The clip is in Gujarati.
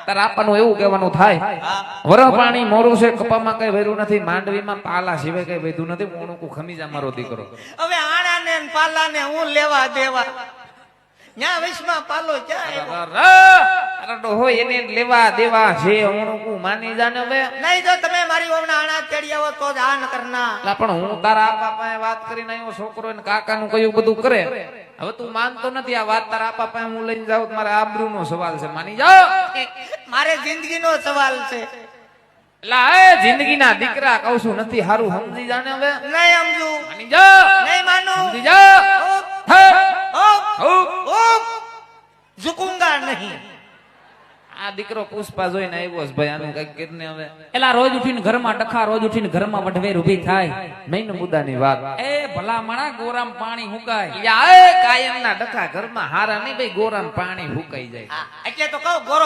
તાર આપવાનું એવું કહેવાનું થાય વરહ પાણી મોરું છે કપામાં કઈ વેરું નથી માંડવીમાં પાલા સિવાય કઈ વેધું નથી મોણું ખમીજા મારો દીકરો હવે આણા ને પાલા ને હું લેવા દેવા ન્યા વિશમાં પાલો ક્યાં હોય એને લેવા દેવા છે મોણું માની જાને હવે નહીં જો તમે મારી ઓમના આણા તેડી આવો તો જ આ ન કરના લા પણ હું તારા આપા પાસે વાત કરીને આવ્યો છોકરો ને કાકાનું કયું બધું કરે હવે તું માનતો નથી આ વાત તારા આપા પાસે હું લઈને જાઉં મારા આબરૂનો સવાલ છે માની જાઓ મારે જિંદગીનો સવાલ છે લા એ જિંદગીના દીકરા કહું છું નથી હારું સમજી જાને હવે નહીં સમજુ માની જાઓ નહીં માનું સમજી જાઓ ઝુકુંગા નહીં આ દીકરો પુષ્પા જોઈને આવ્યો છે ભાઈ આનું કઈક કરીને હવે એલા રોજ ઉઠીને ઘરમાં ટખા રોજ ઉઠીને ઘરમાં વઢવેર ઉભી થાય મેઈન મુદ્દાની વાત એ ભલા મણા ગોરામ પાણી હુકાય યા એ કાયમના ડખા ઘરમાં હારા નહીં ભાઈ ગોરામ પાણી હુકાઈ જાય એટલે તો કહું ગોરો